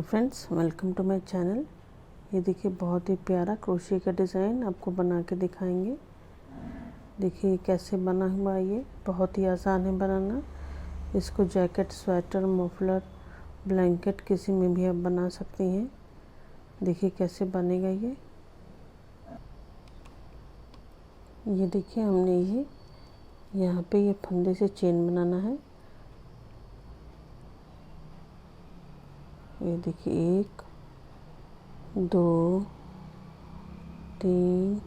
Friends, welcome to my channel. ये देखिए बहुत ही प्यारा क्रोशे का डिज़ाइन आपको बना के दिखाएंगे। देखिए कैसे बना हुआ, ये बहुत ही आसान है बनाना। इसको जैकेट, स्वेटर, मफलर, ब्लैंकेट किसी में भी आप बना सकती हैं। देखिए कैसे बनेगा ये देखिए हमने ये यहाँ पे ये फंदे से चेन बनाना है। ये देखिए 1 2 3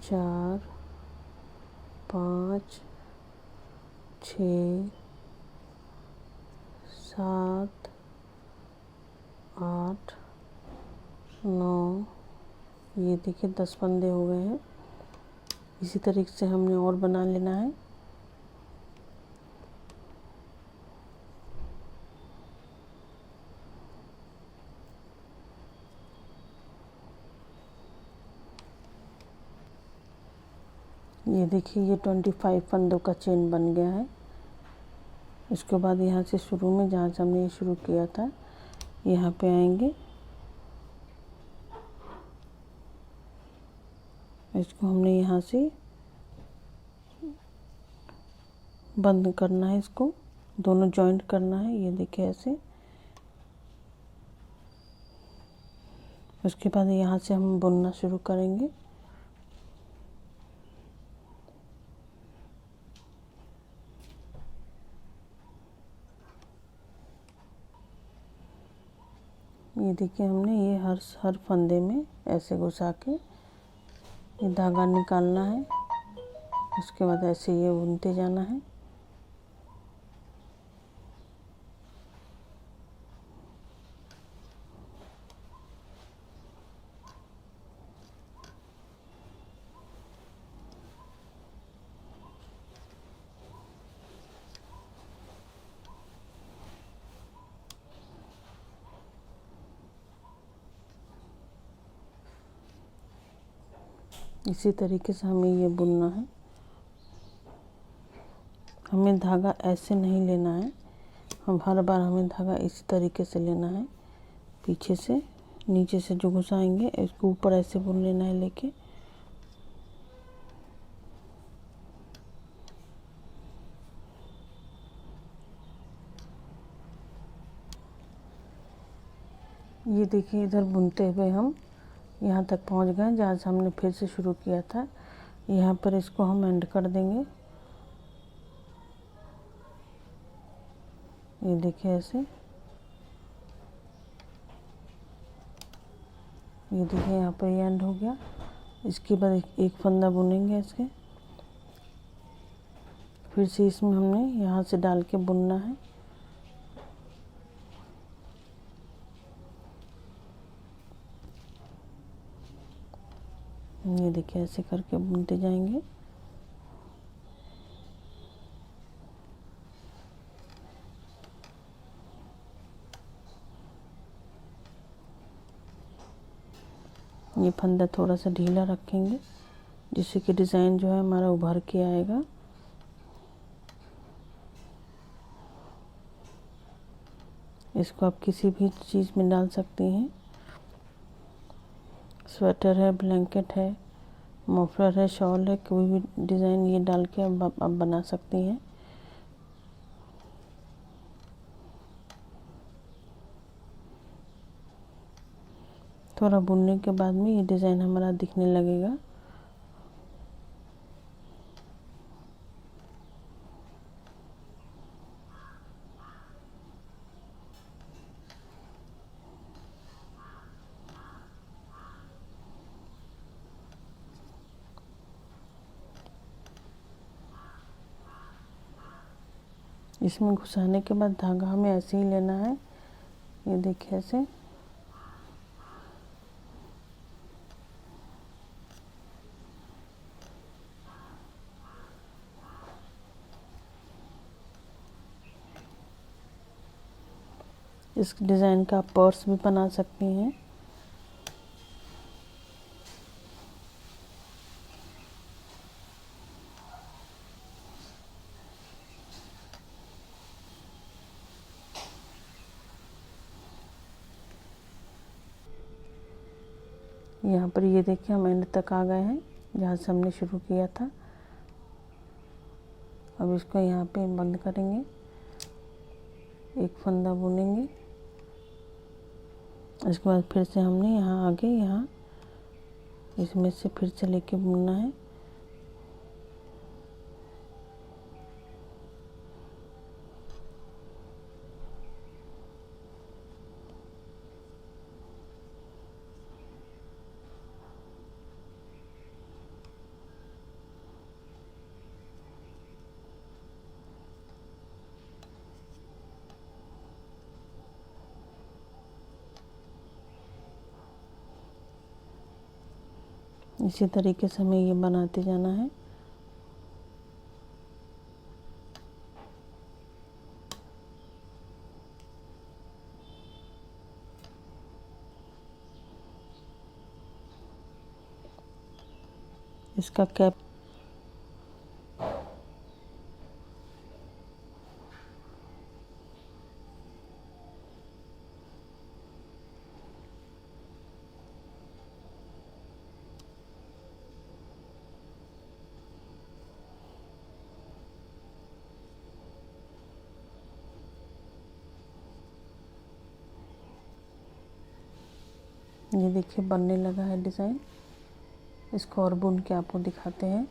4 5 6 7 8 9, ये देखिए 10 फंदे हो गए हैं। इसी तरीके से हमने और बना लेना है। ये देखिए ये 25 फंदों का चेन बन गया है। इसके बाद यहाँ से शुरू में जहाँ से हमने ये शुरू किया था, यहाँ पे आएंगे। इसको हमने यहाँ से बंद करना है, इसको दोनों जॉइंट करना है। ये देखिए ऐसे। उसके बाद यहाँ से हम बुनना शुरू करेंगे। ये देखिए हमने ये हर फंदे में ऐसे घुसा के ये धागा निकालना है। उसके बाद ऐसे ये बुनते जाना है। इसी तरीके से हमें ये बुनना है। हमें धागा ऐसे नहीं लेना है, हम हर बार हमें धागा इसी तरीके से लेना है। पीछे से नीचे से जो घुसाएंगे इसको ऊपर ऐसे बुन लेना है लेके। ये देखिए इधर बुनते हुए हम यहाँ तक पहुँच गए जहाँ से हमने फिर से शुरू किया था। यहाँ पर इसको हम एंड कर देंगे। ये देखिए ऐसे। ये देखिए यहाँ पर ये एंड हो गया। इसके बाद एक फंदा बुनेंगे इसके। फिर से इसमें हमने यहाँ से डाल के बुनना है। ये देखिए ऐसे करके बुनते जाएंगे। ये फंदा थोड़ा सा ढीला रखेंगे जिससे कि डिज़ाइन जो है हमारा उभर के आएगा। इसको आप किसी भी चीज़ में डाल सकती हैं। स्वेटर है, ब्लैंकेट है, मफलर है, शॉल है, कोई भी डिज़ाइन ये डाल के आप बना सकती हैं। थोड़ा बुनने के बाद में ये डिज़ाइन हमारा दिखने लगेगा। इसमें घुसाने के बाद धागा हमें ऐसे ही लेना है। ये देखिए ऐसे। इस डिज़ाइन का आप पर्स भी बना सकती हैं। यहाँ पर ये देखिए हम एंड तक आ गए हैं जहाँ से हमने शुरू किया था। अब इसको यहाँ पे बंद करेंगे, एक फंदा बुनेंगे। इसके बाद फिर से हमने यहाँ आगे यहाँ इसमें से फिर से लेके बुनना है। इसी तरीके से हमें ये बनाते जाना है। इसका कैप ये देखिए बनने लगा है डिज़ाइन। इसको और बुन के आपको दिखाते हैं।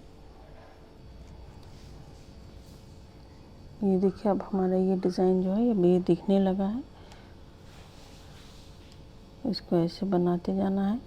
ये देखिए अब हमारा ये डिज़ाइन जो है ये दिखने लगा है। इसको ऐसे बनाते जाना है।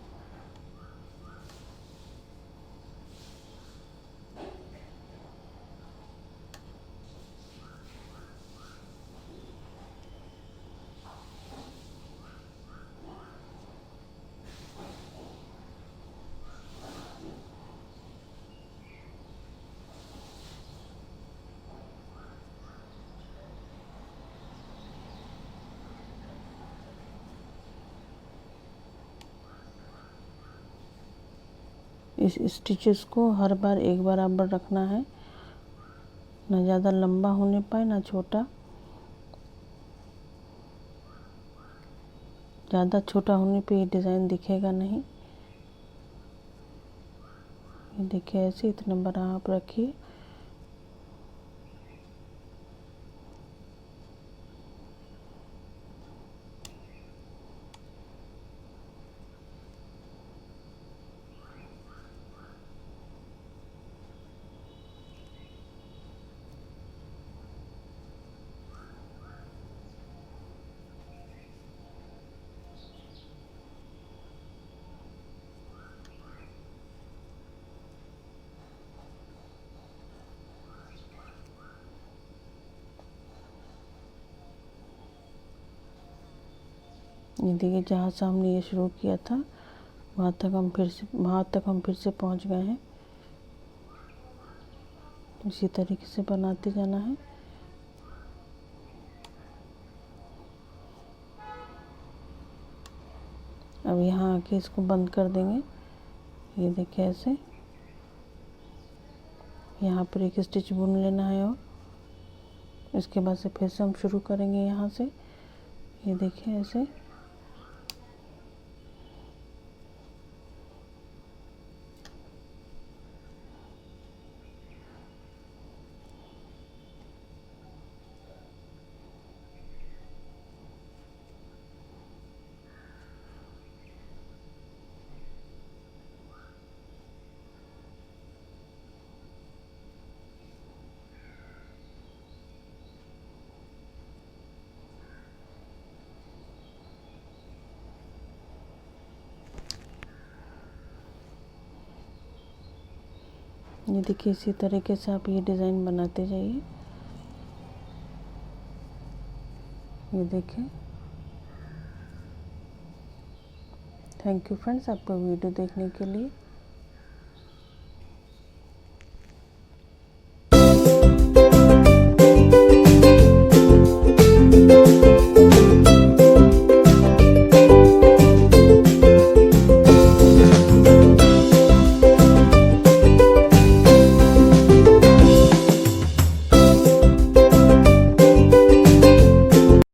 इस स्टिचेस को हर बार एक बराबर रखना है, ना ज़्यादा लंबा होने पाए ना छोटा। ज़्यादा छोटा होने पे ये डिज़ाइन दिखेगा नहीं। ये देखिए ऐसे इतना बड़ा आप रखिए। ये देखिए जहाँ से हमने ये शुरू किया था वहाँ तक हम फिर से पहुँच गए हैं। इसी तरीके से बनाते जाना है। अब यहाँ आके इसको बंद कर देंगे। ये देखिए ऐसे यहाँ पर एक स्टिच बुन लेना है और इसके बाद से फिर से हम शुरू करेंगे यहाँ से। ये देखिए ऐसे ये देखिए इसी तरीके से आप ये डिज़ाइन बनाते जाइए। ये देखिए। थैंक यू फ्रेंड्स आपका वीडियो देखने के लिए।